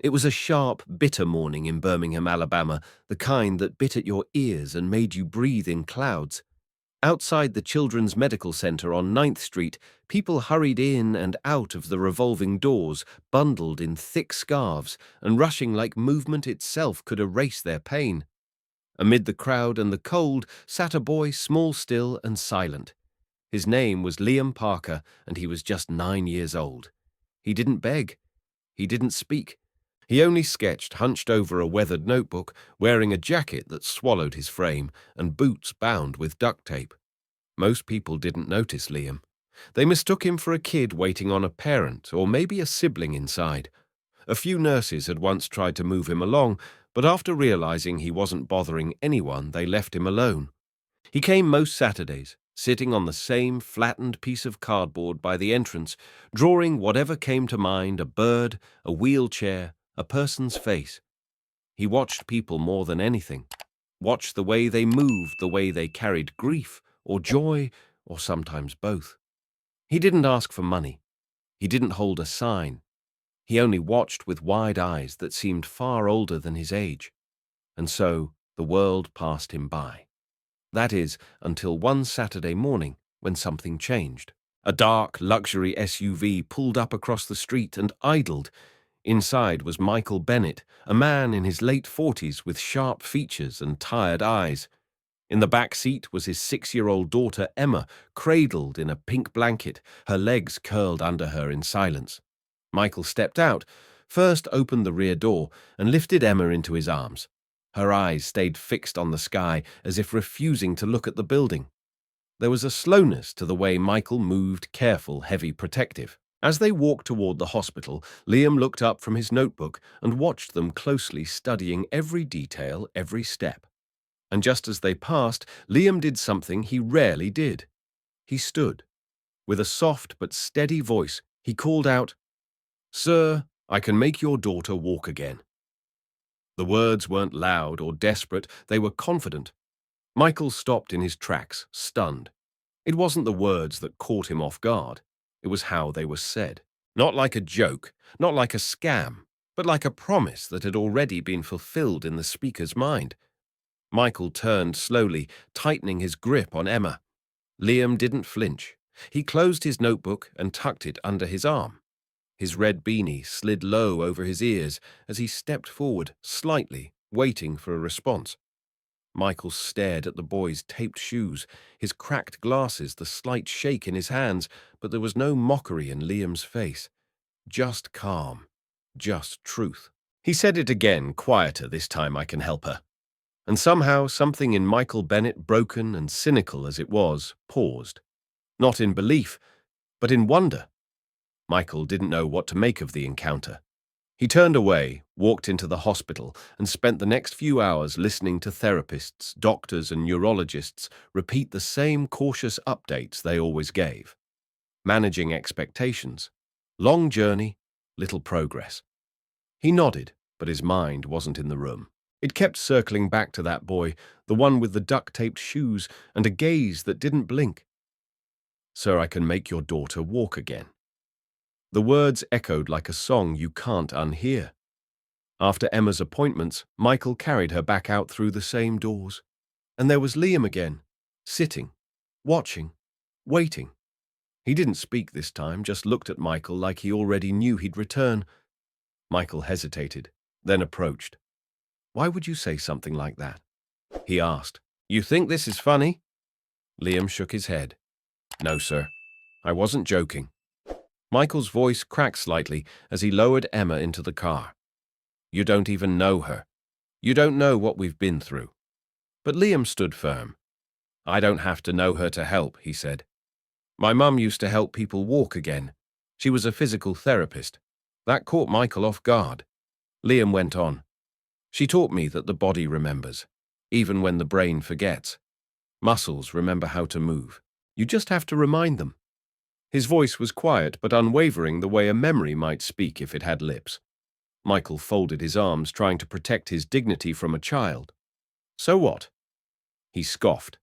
It was a sharp, bitter morning in Birmingham, Alabama, the kind that bit at your ears and made you breathe in clouds. Outside the Children's Medical Center on 9th Street, people hurried in and out of the revolving doors, bundled in thick scarves and rushing like movement itself could erase their pain. Amid the crowd and the cold sat a boy small still and silent. His name was Liam Parker, and he was just 9 years old. He didn't beg. He didn't speak. He only sketched hunched over a weathered notebook, wearing a jacket that swallowed his frame and boots bound with duct tape. Most people didn't notice Liam. They mistook him for a kid waiting on a parent or maybe a sibling inside. A few nurses had once tried to move him along, but after realizing he wasn't bothering anyone, they left him alone. He came most Saturdays, sitting on the same flattened piece of cardboard by the entrance, drawing whatever came to mind, a bird, a wheelchair, a person's face. He watched people more than anything, watched the way they moved, the way they carried grief or joy or sometimes both. He didn't ask for money. He didn't hold a sign. He only watched with wide eyes that seemed far older than his age. And so the world passed him by. That is, until one Saturday morning when something changed. A dark, luxury SUV pulled up across the street and idled. Inside was Michael Bennett, a man in his late 40s with sharp features and tired eyes. In the back seat was his 6-year-old daughter Emma, cradled in a pink blanket, her legs curled under her in silence. Michael stepped out, first opened the rear door and lifted Emma into his arms. Her eyes stayed fixed on the sky as if refusing to look at the building. There was a slowness to the way Michael moved, careful, heavy, protective. As they walked toward the hospital, Liam looked up from his notebook and watched them closely, studying every detail, every step. And just as they passed, Liam did something he rarely did. He stood. With a soft but steady voice, he called out, "Sir, I can make your daughter walk again." The words weren't loud or desperate, they were confident. Michael stopped in his tracks, stunned. It wasn't the words that caught him off guard. It was how they were said. Not like a joke, not like a scam, but like a promise that had already been fulfilled in the speaker's mind. Michael turned slowly, tightening his grip on Emma. Liam didn't flinch. He closed his notebook and tucked it under his arm. His red beanie slid low over his ears as he stepped forward, slightly, waiting for a response. Michael stared at the boy's taped shoes, his cracked glasses, the slight shake in his hands, but there was no mockery in Liam's face. Just calm. Just truth. He said it again, quieter this time. "I can help her." And somehow something in Michael Bennett, broken and cynical as it was, paused. Not in belief, but in wonder. Michael didn't know what to make of the encounter. He turned away, walked into the hospital, and spent the next few hours listening to therapists, doctors, and neurologists repeat the same cautious updates they always gave. Managing expectations. Long journey, little progress. He nodded, but his mind wasn't in the room. It kept circling back to that boy, the one with the duct-taped shoes and a gaze that didn't blink. "Sir, I can make your daughter walk again." The words echoed like a song you can't unhear. After Emma's appointments, Michael carried her back out through the same doors. And there was Liam again, sitting, watching, waiting. He didn't speak this time, just looked at Michael like he already knew he'd return. Michael hesitated, then approached. "Why would you say something like that?" he asked. "You think this is funny?" Liam shook his head. "No, sir. I wasn't joking." Michael's voice cracked slightly as he lowered Emma into the car. "You don't even know her. You don't know what we've been through." But Liam stood firm. "I don't have to know her to help," he said. "My mum used to help people walk again. She was a physical therapist. That caught Michael off guard." Liam went on. "She taught me that the body remembers, even when the brain forgets. Muscles remember how to move. You just have to remind them." His voice was quiet but unwavering, the way a memory might speak if it had lips. Michael folded his arms, trying to protect his dignity from a child. "So what?" He scoffed.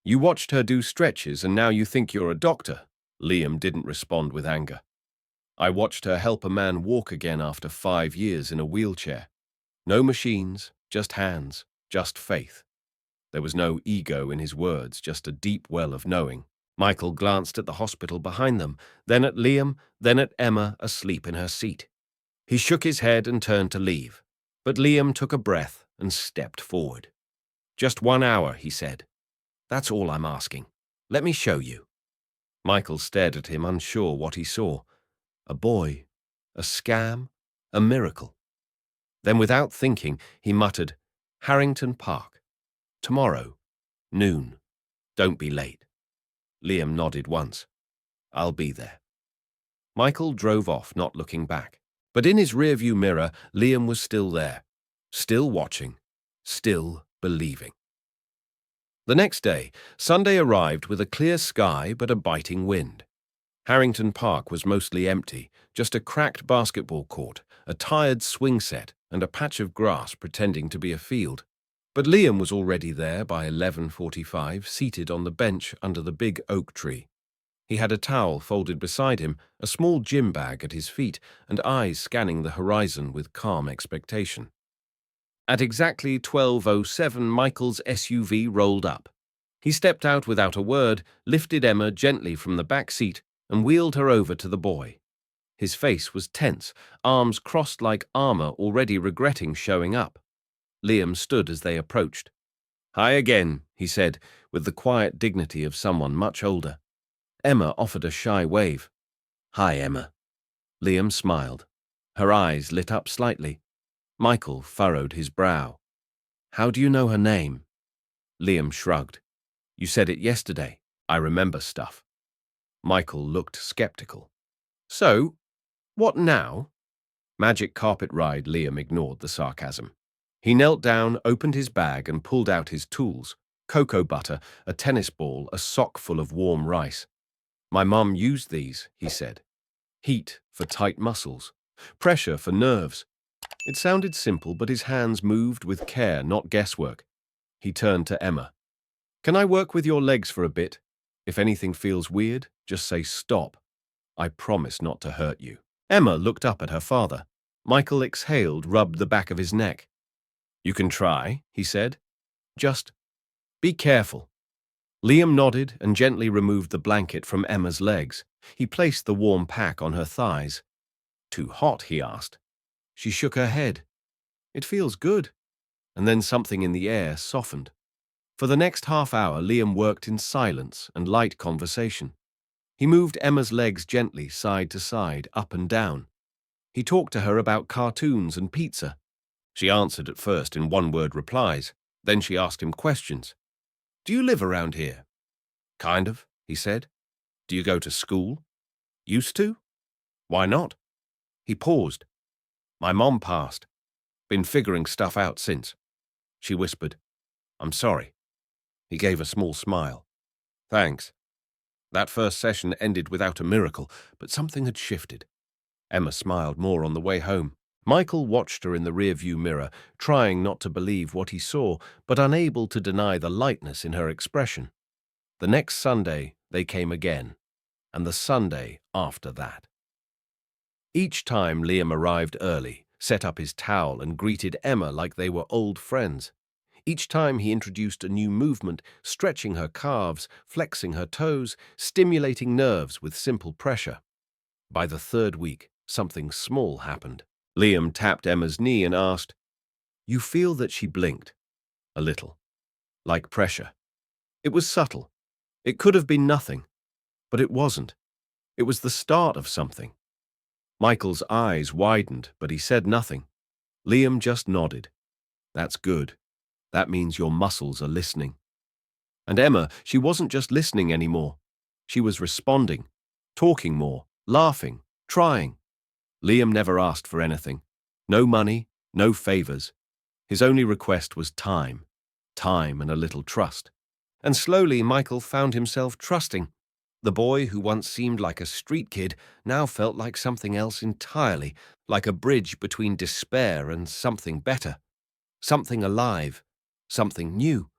"You watched her do stretches and now you think you're a doctor." Liam didn't respond with anger. I watched her help a man walk again after 5 years in a wheelchair. No machines, just hands, just faith. There was no ego in his words, just a deep well of knowing. Michael glanced at the hospital behind them, then at Liam, then at Emma asleep in her seat. He shook his head and turned to leave, but Liam took a breath and stepped forward. "Just 1 hour," he said. "That's all I'm asking. Let me show you." Michael stared at him, unsure what he saw. A boy, a scam, a miracle. Then, without thinking, he muttered, "Harrington Park. Tomorrow, noon. Don't be late." Liam nodded once. "I'll be there." Michael drove off, not looking back. But in his rearview mirror, Liam was still there, still watching, still believing. The next day, Sunday arrived with a clear sky but a biting wind. Harrington Park was mostly empty, just a cracked basketball court, a tired swing set, and a patch of grass pretending to be a field. But Liam was already there by 11:45, seated on the bench under the big oak tree. He had a towel folded beside him, a small gym bag at his feet, and eyes scanning the horizon with calm expectation. At exactly 12:07, Michael's SUV rolled up. He stepped out without a word, lifted Emma gently from the back seat, and wheeled her over to the boy. His face was tense, arms crossed like armor, already regretting showing up. Liam stood as they approached. "Hi again," he said, with the quiet dignity of someone much older. Emma offered a shy wave. "Hi, Emma." Liam smiled. Her eyes lit up slightly. Michael furrowed his brow. "How do you know her name?" Liam shrugged. "You said it yesterday. I remember stuff." Michael looked skeptical. "So, what now?" "Magic carpet ride." Liam ignored the sarcasm. He knelt down, opened his bag, and pulled out his tools: cocoa butter, a tennis ball, a sock full of warm rice. "My mum used these," he said. "Heat for tight muscles, pressure for nerves." It sounded simple, but his hands moved with care, not guesswork. He turned to Emma. "Can I work with your legs for a bit? If anything feels weird, just say stop. I promise not to hurt you." Emma looked up at her father. Michael exhaled, rubbed the back of his neck. "You can try," he said. "Just be careful." Liam nodded and gently removed the blanket from Emma's legs. He placed the warm pack on her thighs. "Too hot?" he asked. She shook her head. "It feels good." And then something in the air softened. For the next half hour, Liam worked in silence and light conversation. He moved Emma's legs gently, side to side, up and down. He talked to her about cartoons and pizza. She answered at first in one-word replies. Then she asked him questions. "Do you live around here?" "Kind of," he said. "Do you go to school?" "Used to." "Why not?" He paused. "My mom passed. Been figuring stuff out since." She whispered, "I'm sorry." He gave a small smile. "Thanks." That first session ended without a miracle, but something had shifted. Emma smiled more on the way home. Michael watched her in the rearview mirror, trying not to believe what he saw, but unable to deny the lightness in her expression. The next Sunday, they came again, and the Sunday after that. Each time Liam arrived early, set up his towel, and greeted Emma like they were old friends. Each time he introduced a new movement, stretching her calves, flexing her toes, stimulating nerves with simple pressure. By the third week, something small happened. Liam tapped Emma's knee and asked, "You feel that?" She blinked. "A little. Like pressure." It was subtle. It could have been nothing. But it wasn't. It was the start of something. Michael's eyes widened, but he said nothing. Liam just nodded. "That's good. That means your muscles are listening." And Emma, she wasn't just listening anymore. She was responding, talking more, laughing, trying. Liam never asked for anything. No money, no favors. His only request was time. Time and a little trust. And slowly Michael found himself trusting. The boy who once seemed like a street kid now felt like something else entirely, like a bridge between despair and something better. Something alive. Something new.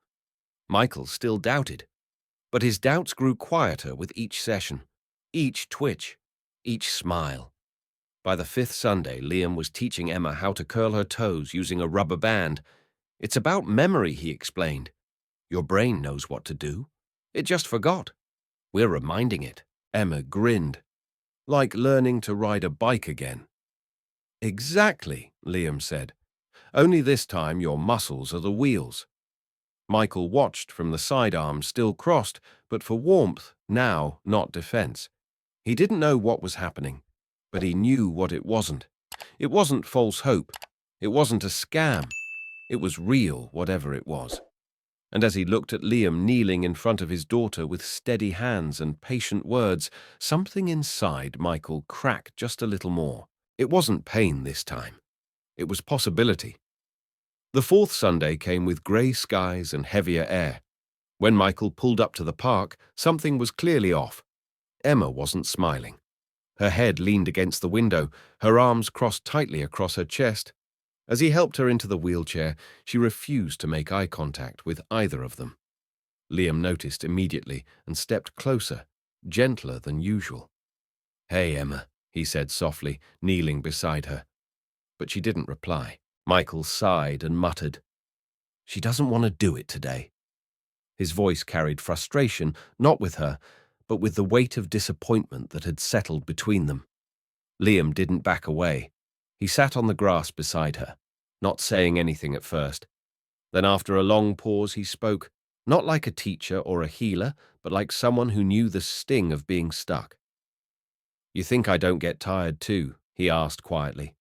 Michael still doubted. But his doubts grew quieter with each session, each twitch, each smile. By the fifth Sunday, Liam was teaching Emma how to curl her toes using a rubber band. It's about memory, he explained. Your brain knows what to do. It just forgot. We're reminding it. Emma grinned. Like learning to ride a bike again. Exactly, Liam said. Only this time your muscles are the wheels. Michael watched from the sidearm still crossed, but for warmth, now not defense. He didn't know what was happening, but he knew what it wasn't. It wasn't false hope. It wasn't a scam. It was real, whatever it was. And as he looked at Liam kneeling in front of his daughter with steady hands and patient words, something inside Michael cracked just a little more. It wasn't pain this time. It was possibility. The fourth Sunday came with grey skies and heavier air. When Michael pulled up to the park, something was clearly off. Emma wasn't smiling. Her head leaned against the window, her arms crossed tightly across her chest. As he helped her into the wheelchair, she refused to make eye contact with either of them. Liam noticed immediately and stepped closer, gentler than usual. "Hey, Emma," he said softly, kneeling beside her. But she didn't reply. Michael sighed and muttered, "She doesn't want to do it today." His voice carried frustration, not with her, but with the weight of disappointment that had settled between them. Liam didn't back away. He sat on the grass beside her, not saying anything at first. Then after a long pause he spoke, not like a teacher or a healer, but like someone who knew the sting of being stuck. "You think I don't get tired too?" he asked quietly.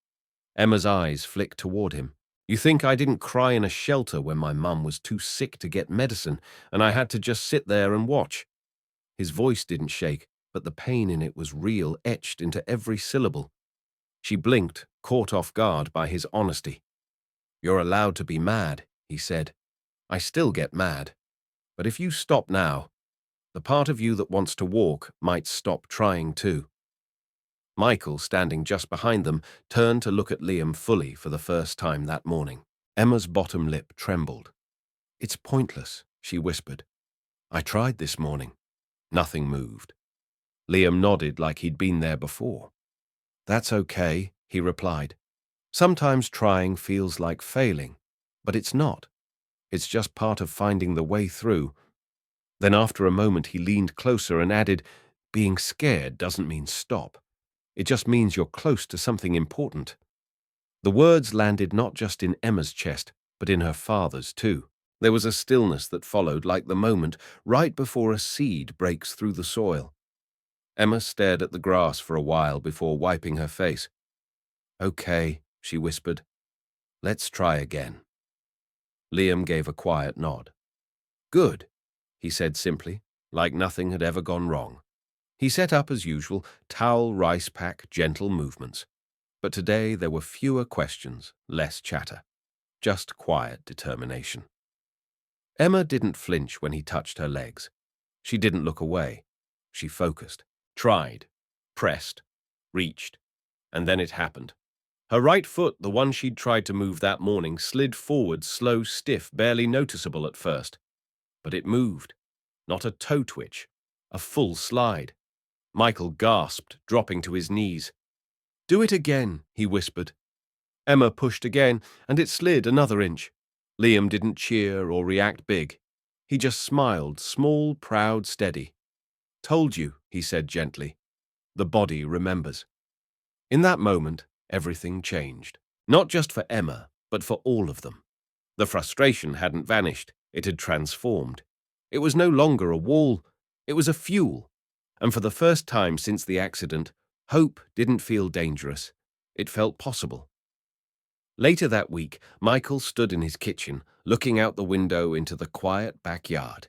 Emma's eyes flicked toward him. "You think I didn't cry in a shelter when my mum was too sick to get medicine, and I had to just sit there and watch?" His voice didn't shake, but the pain in it was real, etched into every syllable. She blinked, caught off guard by his honesty. "You're allowed to be mad," he said. "I still get mad. But if you stop now, the part of you that wants to walk might stop trying too." Michael, standing just behind them, turned to look at Liam fully for the first time that morning. Emma's bottom lip trembled. "It's pointless," she whispered. "I tried this morning." Nothing moved. Liam nodded like he'd been there before. "That's okay," he replied. "Sometimes trying feels like failing, but it's not. It's just part of finding the way through." Then after a moment he leaned closer and added, "Being scared doesn't mean stop. It just means you're close to something important." The words landed not just in Emma's chest, but in her father's too. There was a stillness that followed, like the moment right before a seed breaks through the soil. Emma stared at the grass for a while before wiping her face. "Okay," she whispered. "Let's try again." Liam gave a quiet nod. "Good," he said simply, like nothing had ever gone wrong. He set up as usual, towel, rice pack, gentle movements. But today there were fewer questions, less chatter. Just quiet determination. Emma didn't flinch when he touched her legs. She didn't look away. She focused, tried, pressed, reached. And then it happened. Her right foot, the one she'd tried to move that morning, slid forward, slow, stiff, barely noticeable at first. But it moved. Not a toe twitch. A full slide. Michael gasped, dropping to his knees. "Do it again," he whispered. Emma pushed again, and it slid another inch. Liam didn't cheer or react big. He just smiled, small, proud, steady. "Told you," he said gently. "The body remembers." In that moment, everything changed. Not just for Emma, but for all of them. The frustration hadn't vanished. It had transformed. It was no longer a wall. It was a fuel. And for the first time since the accident, hope didn't feel dangerous. It felt possible. Later that week, Michael stood in his kitchen, looking out the window into the quiet backyard.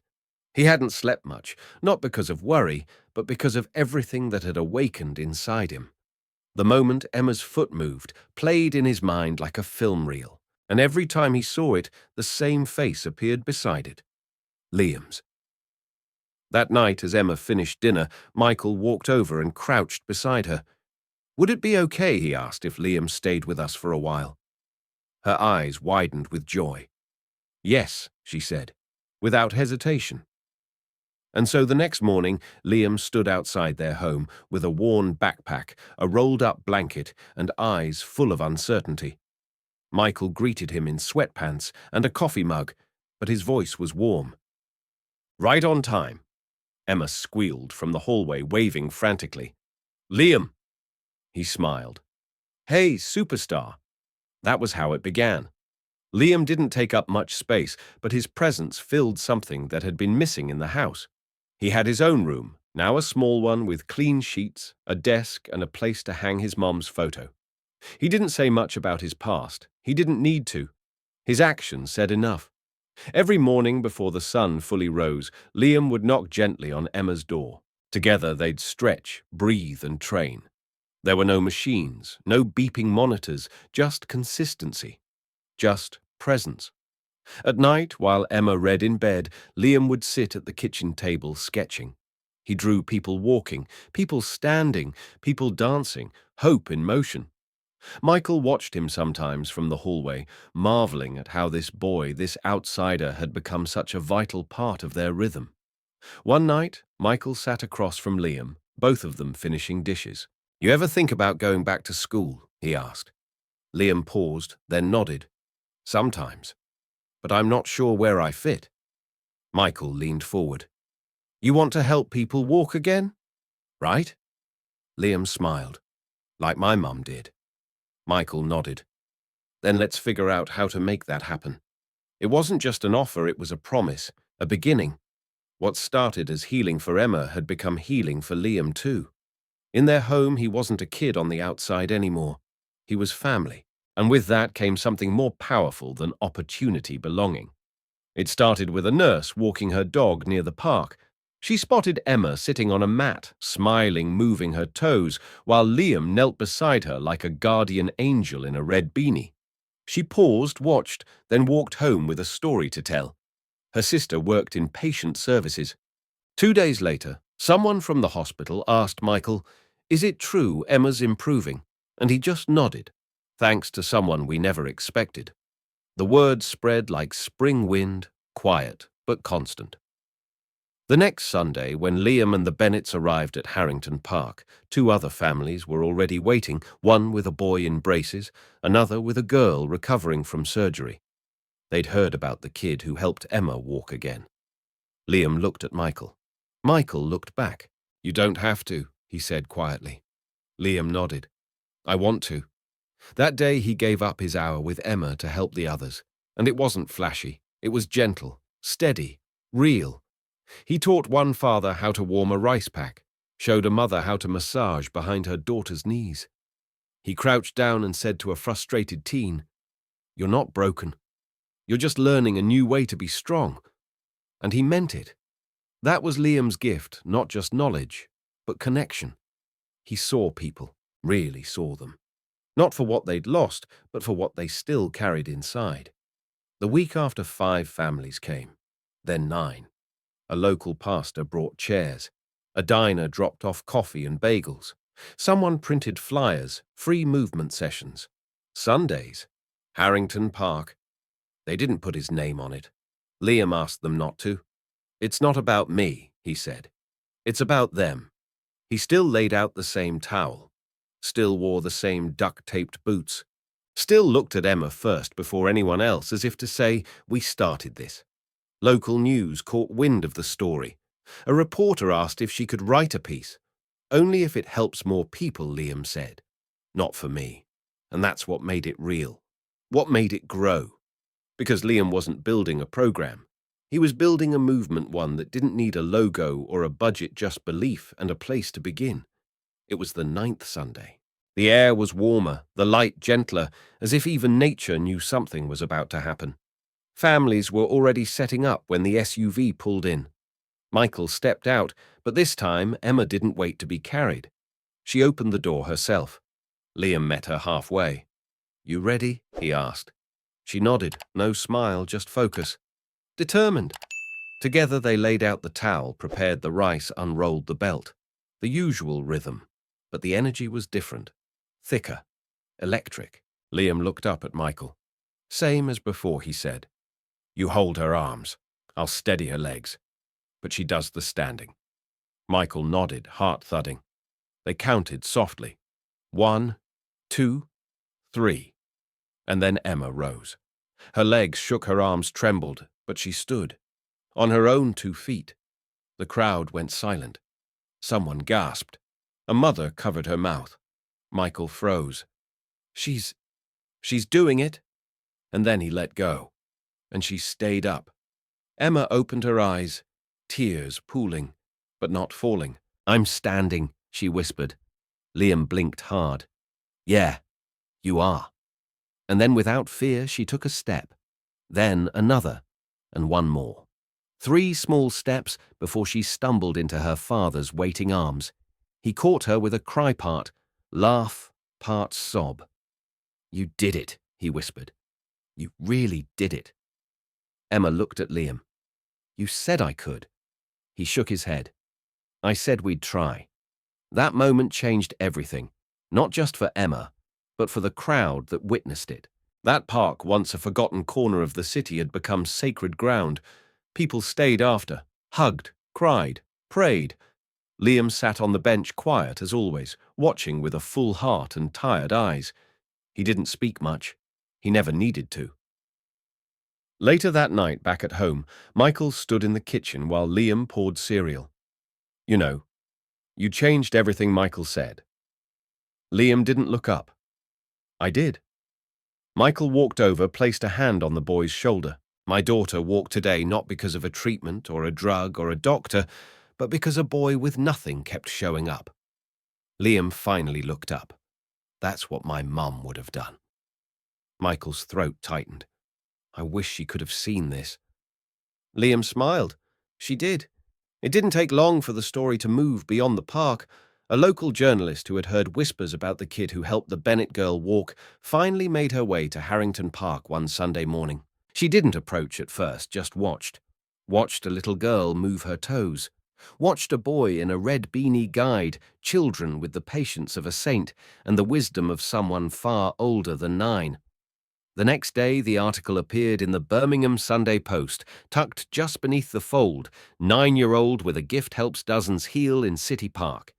He hadn't slept much, not because of worry, but because of everything that had awakened inside him. The moment Emma's foot moved played in his mind like a film reel, and every time he saw it, the same face appeared beside it. Liam's. That night, as Emma finished dinner, Michael walked over and crouched beside her. "Would it be okay," he asked, "if Liam stayed with us for a while?" Her eyes widened with joy. "Yes," she said, without hesitation. And so the next morning, Liam stood outside their home with a worn backpack, a rolled-up blanket, and eyes full of uncertainty. Michael greeted him in sweatpants and a coffee mug, but his voice was warm. "Right on time," Emma squealed from the hallway, waving frantically. "Liam!" He smiled. "Hey, superstar." That was how it began. Liam didn't take up much space, but his presence filled something that had been missing in the house. He had his own room, now a small one with clean sheets, a desk, and a place to hang his mom's photo. He didn't say much about his past. He didn't need to. His actions said enough. Every morning before the sun fully rose, Liam would knock gently on Emma's door. Together they'd stretch, breathe, and train. There were no machines, no beeping monitors, just consistency. Just presence. At night, while Emma read in bed, Liam would sit at the kitchen table sketching. He drew people walking, people standing, people dancing, hope in motion. Michael watched him sometimes from the hallway, marveling at how this boy, this outsider, had become such a vital part of their rhythm. One night, Michael sat across from Liam, both of them finishing dishes. "You ever think about going back to school?" he asked. Liam paused, then nodded. "Sometimes. But I'm not sure where I fit." Michael leaned forward. "You want to help people walk again? Right?" Liam smiled. "Like my mum did." Michael nodded. "Then let's figure out how to make that happen." It wasn't just an offer, it was a promise, a beginning. What started as healing for Emma had become healing for Liam too. In their home, he wasn't a kid on the outside anymore. He was family. And with that came something more powerful than opportunity belonging. It started with a nurse walking her dog near the park. She spotted Emma sitting on a mat, smiling, moving her toes, while Liam knelt beside her like a guardian angel in a red beanie. She paused, watched, then walked home with a story to tell. Her sister worked in patient services. 2 days later, someone from the hospital asked Michael, "Is it true Emma's improving?" And he just nodded. Thanks to someone we never expected. The word spread like spring wind, quiet but constant. The next Sunday, when Liam and the Bennetts arrived at Harrington Park, 2 other families were already waiting, one with a boy in braces, another with a girl recovering from surgery. They'd heard about the kid who helped Emma walk again. Liam looked at Michael. Michael looked back. "You don't have to," he said quietly. Liam nodded. "I want to." That day he gave up his hour with Emma to help the others, and it wasn't flashy. It was gentle, steady, real. He taught one father how to warm a rice pack, showed a mother how to massage behind her daughter's knees. He crouched down and said to a frustrated teen, "You're not broken. You're just learning a new way to be strong." And he meant it. That was Liam's gift, not just knowledge, but connection. He saw people, really saw them. Not for what they'd lost, but for what they still carried inside. The week after 5 families came, then 9. A local pastor brought chairs. A diner dropped off coffee and bagels. Someone printed flyers, free movement sessions. Sundays, Harrington Park. They didn't put his name on it. Liam asked them not to. "It's not about me," he said. "It's about them." He still laid out the same towel. Still wore the same duct-taped boots. Still looked at Emma first before anyone else, as if to say, "We started this." Local news caught wind of the story. A reporter asked if she could write a piece. "Only if it helps more people," Liam said. "Not for me." And that's what made it real. What made it grow. Because Liam wasn't building a program. He was building a movement, one that didn't need a logo or a budget, just belief and a place to begin. It was the 9th Sunday. The air was warmer, the light gentler, as if even nature knew something was about to happen. Families were already setting up when the SUV pulled in. Michael stepped out, but this time Emma didn't wait to be carried. She opened the door herself. Liam met her halfway. "You ready?" he asked. She nodded, no smile, just focus. Determined. Together they laid out the towel, prepared the rice, unrolled the belt. The usual rhythm, but the energy was different. Thicker. Electric. Liam looked up at Michael. "Same as before," he said. "You hold her arms. I'll steady her legs." but she does the standing. Michael nodded, heart thudding. They counted softly. 1, 2, 3. And then Emma rose. Her legs shook, her arms trembled, but she stood. On her own 2 feet. The crowd went silent. Someone gasped. A mother covered her mouth. Michael froze. She's doing it. And then he let go. And she stayed up. Emma opened her eyes, tears pooling, but not falling. I'm standing, she whispered. Liam blinked hard. Yeah, you are. And then without fear she took a step. Then another, and one more. 3 small steps before she stumbled into her father's waiting arms. He caught her with a cry part, laugh, part sob. You did it, he whispered. You really did it. Emma looked at Liam. You said I could. He shook his head. I said we'd try. That moment changed everything, not just for Emma, but for the crowd that witnessed it. That park, once a forgotten corner of the city, had become sacred ground. People stayed after, hugged, cried, prayed. Liam sat on the bench quiet as always, watching with a full heart and tired eyes. He didn't speak much. He never needed to. Later that night, back at home, Michael stood in the kitchen while Liam poured cereal. You know, you changed everything Michael said. Liam didn't look up. I did. Michael walked over, placed a hand on the boy's shoulder. My daughter walked today not because of a treatment or a drug or a doctor, but because a boy with nothing kept showing up. Liam finally looked up. That's what my mum would have done. Michael's throat tightened. I wish she could have seen this. Liam smiled. She did. It didn't take long for the story to move beyond the park. A local journalist who had heard whispers about the kid who helped the Bennett girl walk finally made her way to Harrington Park one Sunday morning. She didn't approach at first, just watched. Watched a little girl move her toes. Watched a boy in a red beanie guide children with the patience of a saint and the wisdom of someone far older than 9. The next day, the article appeared in the Birmingham Sunday Post, tucked just beneath the fold, 9-year-old with a gift helps dozens heal in City Park.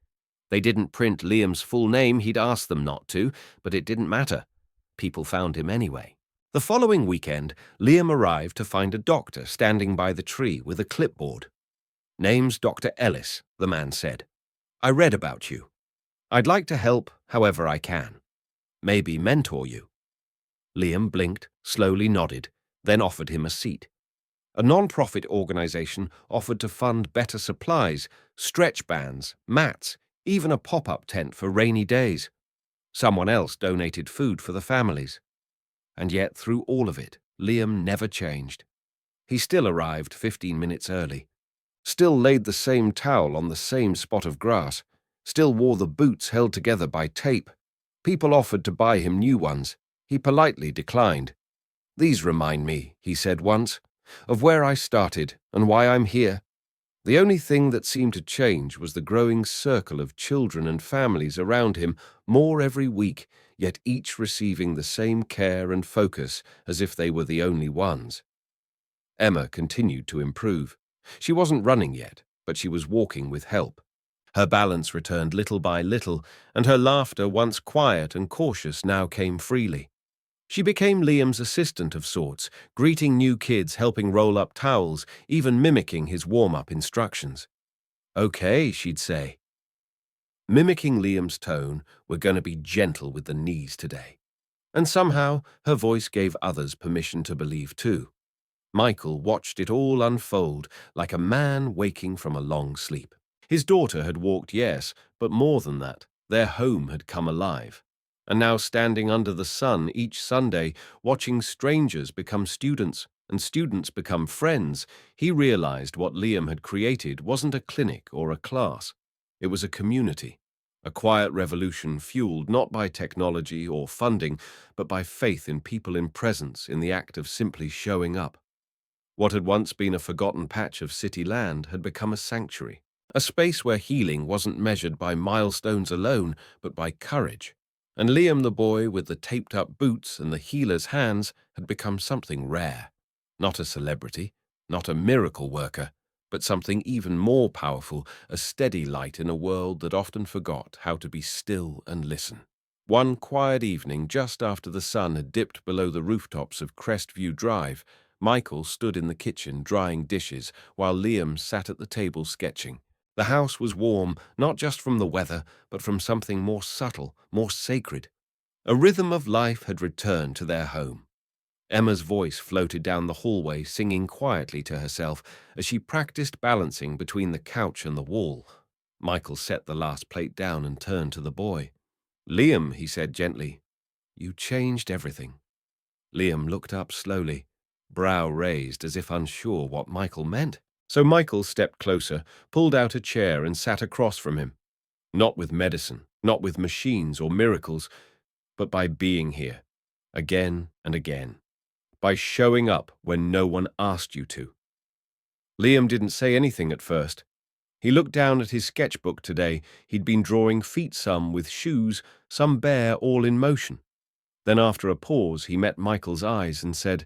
They didn't print Liam's full name, he'd asked them not to, but it didn't matter. People found him anyway. The following weekend, Liam arrived to find a doctor standing by the tree with a clipboard. Name's Dr. Ellis, the man said. I read about you. I'd like to help however I can. Maybe mentor you. Liam blinked, slowly nodded, then offered him a seat. A non-profit organization offered to fund better supplies, stretch bands, mats, even a pop-up tent for rainy days. Someone else donated food for the families. And yet, through all of it, Liam never changed. He still arrived 15 minutes early, still laid the same towel on the same spot of grass, still wore the boots held together by tape. People offered to buy him new ones. He politely declined. These remind me, he said once, of where I started and why I'm here. The only thing that seemed to change was the growing circle of children and families around him, more every week, yet each receiving the same care and focus as if they were the only ones. Emma continued to improve. She wasn't running yet, but she was walking with help. Her balance returned little by little, and her laughter, once quiet and cautious, now came freely. She became Liam's assistant of sorts, greeting new kids, helping roll up towels, even mimicking his warm-up instructions. Okay, she'd say. Mimicking Liam's tone, we're going to be gentle with the knees today. And somehow, her voice gave others permission to believe too. Michael watched it all unfold like a man waking from a long sleep. His daughter had walked, yes, but more than that, their home had come alive. And now standing under the sun each Sunday, watching strangers become students and students become friends, he realized what Liam had created wasn't a clinic or a class. It was a community, a quiet revolution fueled not by technology or funding, but by faith in people in presence in the act of simply showing up. What had once been a forgotten patch of city land had become a sanctuary, a space where healing wasn't measured by milestones alone, but by courage. And Liam, the boy with the taped-up boots and the healer's hands, had become something rare. Not a celebrity, not a miracle worker, but something even more powerful, a steady light in a world that often forgot how to be still and listen. One quiet evening, just after the sun had dipped below the rooftops of Crestview Drive, Michael stood in the kitchen drying dishes while Liam sat at the table sketching. The house was warm, not just from the weather, but from something more subtle, more sacred. A rhythm of life had returned to their home. Emma's voice floated down the hallway, singing quietly to herself as she practiced balancing between the couch and the wall. Michael set the last plate down and turned to the boy. "Liam," he said gently, "you changed everything." Liam looked up slowly, brow raised as if unsure what Michael meant. So Michael stepped closer, pulled out a chair and sat across from him. Not with medicine, not with machines or miracles, but by being here, again and again, by showing up when no one asked you to. Liam didn't say anything at first. He looked down at his sketchbook today. He'd been drawing feet, some with shoes, some bare, all in motion. Then after a pause, he met Michael's eyes and said,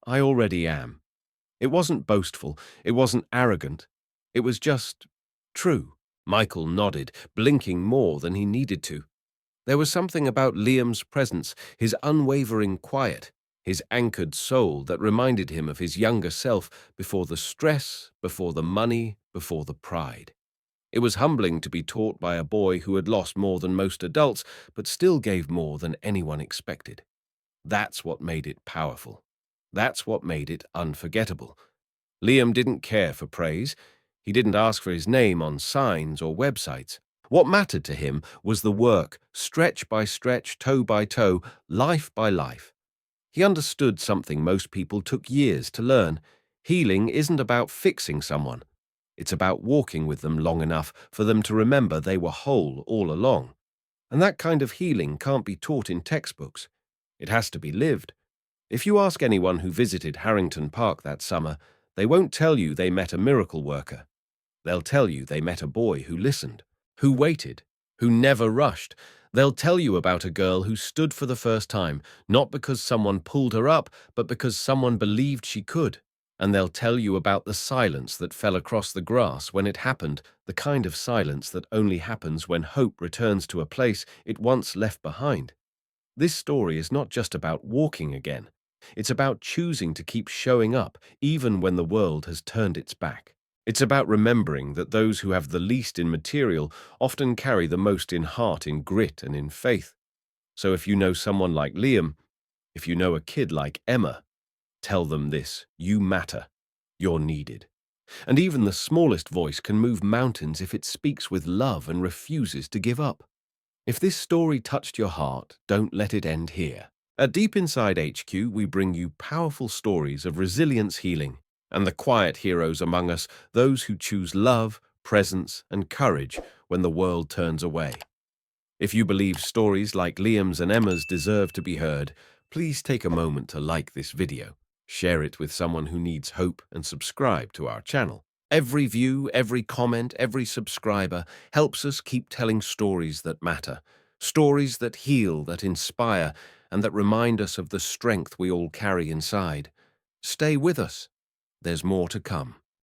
"I already am." It wasn't boastful, it wasn't arrogant. It was just true. Michael nodded, blinking more than he needed to. There was something about Liam's presence, his unwavering quiet, his anchored soul that reminded him of his younger self before the stress, before the money, before the pride. It was humbling to be taught by a boy who had lost more than most adults, but still gave more than anyone expected. That's what made it powerful. That's what made it unforgettable. Liam didn't care for praise. He didn't ask for his name on signs or websites. What mattered to him was the work, stretch by stretch, toe by toe, life by life. He understood something most people took years to learn. Healing isn't about fixing someone. It's about walking with them long enough for them to remember they were whole all along. And that kind of healing can't be taught in textbooks. It has to be lived. If you ask anyone who visited Harrington Park that summer, they won't tell you they met a miracle worker. They'll tell you they met a boy who listened, who waited, who never rushed. They'll tell you about a girl who stood for the first time, not because someone pulled her up, but because someone believed she could. And they'll tell you about the silence that fell across the grass when it happened, the kind of silence that only happens when hope returns to a place it once left behind. This story is not just about walking again. It's about choosing to keep showing up, even when the world has turned its back. It's about remembering that those who have the least in material often carry the most in heart, in grit, and in faith. So if you know someone like Liam, if you know a kid like Emma, tell them this: you matter. You're needed. And even the smallest voice can move mountains if it speaks with love and refuses to give up. If this story touched your heart, don't let it end here. At Deep Inside HQ, we bring you powerful stories of resilience, healing, and the quiet heroes among us, those who choose love, presence, and courage when the world turns away. If you believe stories like Liam's and Emma's deserve to be heard, please take a moment to like this video, share it with someone who needs hope, and subscribe to our channel. Every view, every comment, every subscriber helps us keep telling stories that matter, stories that heal, that inspire, and that remind us of the strength we all carry inside. Stay with us. There's more to come.